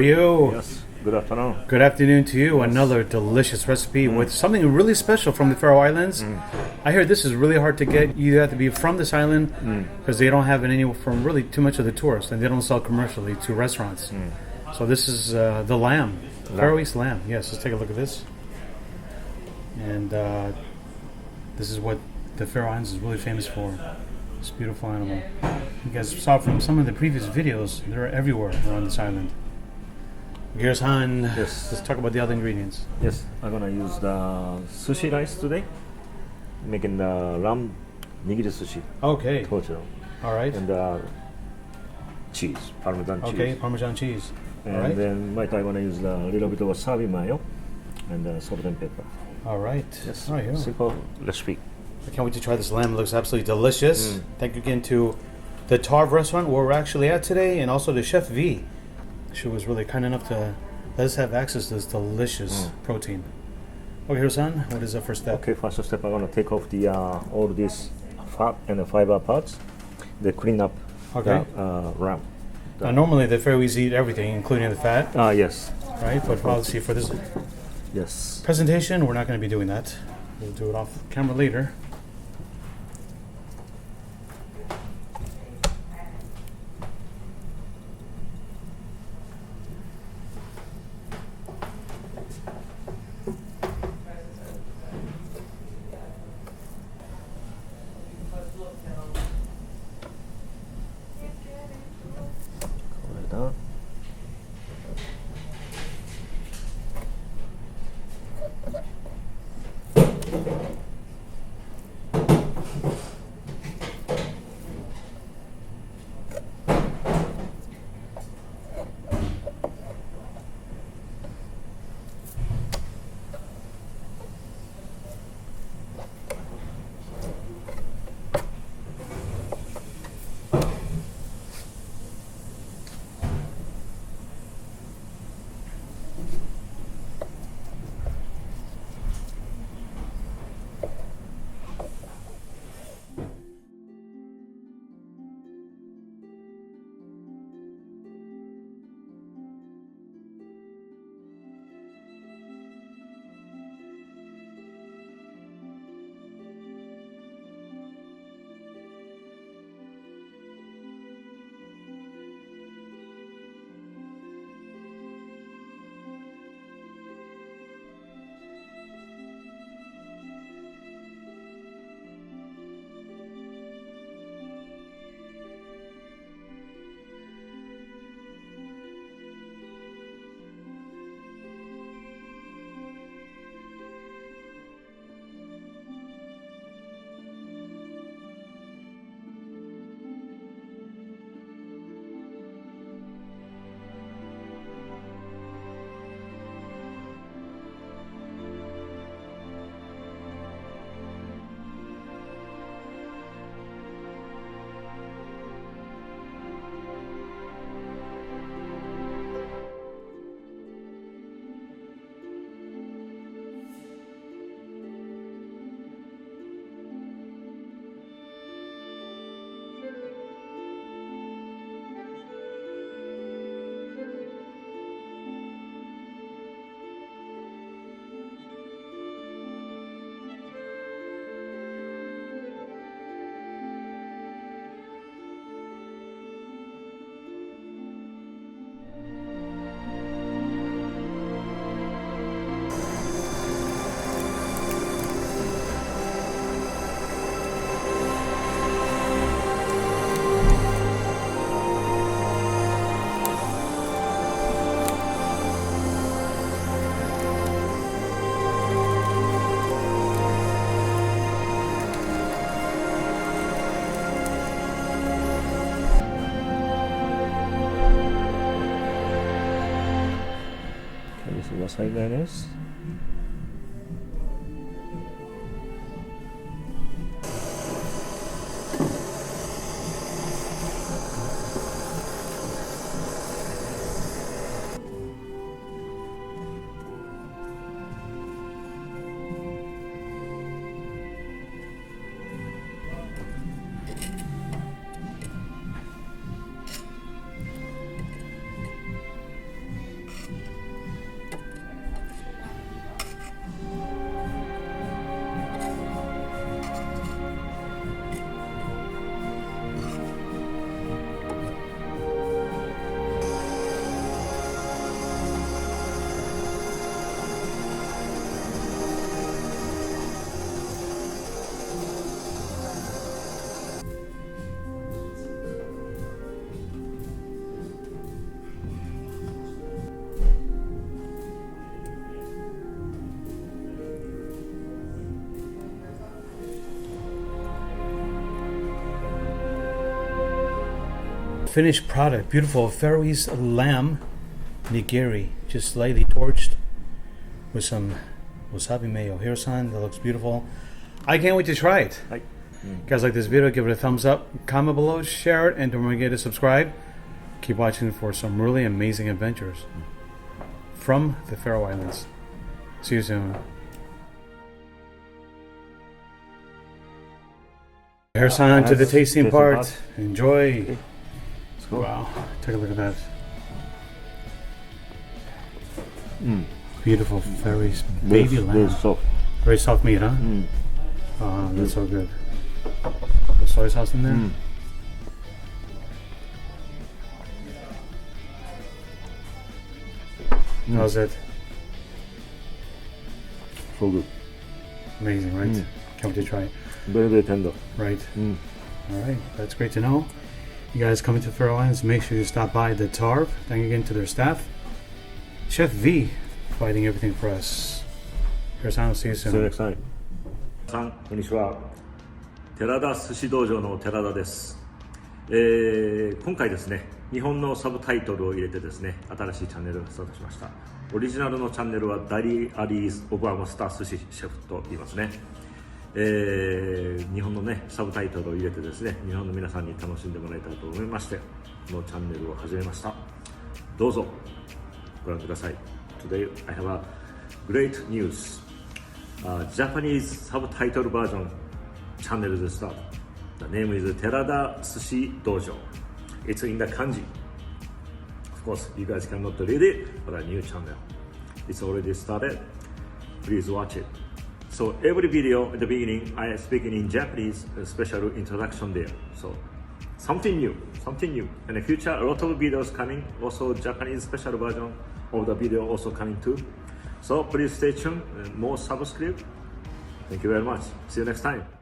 are you? Yes, good afternoon. Good afternoon to you. Yes. Another delicious recipe with something really special from the Faroe Islands. I hear this is really hard to get. You have to be from this island because they don't have it anywhere from really too much of the tourists, and they don't sell commercially to restaurants. So this is the lamb, Faroese lamb. Yes, let's take a look at this. And this is what the Faroe Islands is really famous for. This beautiful animal. You guys saw from some of the previous videos, they're everywhere around this island. Here's Han. Yes. Let's talk about the other ingredients. Yes, I'm gonna use the sushi rice today, making the lamb Nigiri Sushi. Okay. Torture. All right. And cheese, Parmesan cheese. Okay, Parmesan cheese. And all right. then I'm gonna use a little bit of wasabi mayo and salt and pepper. All right. Yes. All right, here. Simple recipe. I can't wait to try this lamb. It looks absolutely delicious. Thank you again to the Tarv restaurant where we're actually at today, and also to Chef V. She was really kind enough to let us have access to this delicious protein. Okay, Hiro-san, what is the first step? Okay, first step, I'm gonna take off the all these fat and the fiber parts. They clean up the lamb. Now, normally the Faroese eat everything, including the fat. Yes. Right, but obviously for this presentation, we're not going to be doing that. We'll do it off camera later. Wasabi mayonnaise. finished product. Beautiful Faroese lamb nigiri, just lightly torched with some wasabi mayo. Hiro-san, that looks beautiful. I can't wait to try it. Guys, like this video, give it a thumbs up, comment below, share it, and don't forget to subscribe. Keep watching for some really amazing adventures from the Faroe Islands. See you soon. Hiro-san, to the tasting part. Enjoy. Let's go. Wow, take a look at that. Beautiful Faroese baby lamb. Very soft. Very soft meat, huh? Oh, that's so good. The soy sauce in there. How's it? So good. Amazing, right? Can't wait to try it. Very, very tender. Right. All right, that's great to know. You guys coming to the Faroe Islands, make sure you stop by the Tarv. Thank you again to their staff. Chef V, providing everything for us. Hiro-san, will see you See you soon. next time. さん、こんにちは。寺田寿司道場の寺田です。今回ですね、日本のサブタイトルを入れてですね、新しいチャンネルがスタートしました。オリジナルのチャンネルはダリー・アリーズ・オブ・アマスター・寿司シェフと言いますね。日本のね、サブタイトルを入れてですね、日本の皆さんに楽しんでもらいたいと思いまして、このチャンネルを始めました。どうぞご覧ください。Today I have a great news. Japanese subtitle version channel is start. The name is Terada Sushi Dojo. It's in the kanji. Of course, you guys cannot read it, but a new channel. It's already started. Please watch it. So every video at the beginning, I am speaking in Japanese, a special introduction there. So something new. And in the future, a lot of videos coming. Also Japanese special version of the video also coming too. So please stay tuned and more subscribe. Thank you very much. See you next time.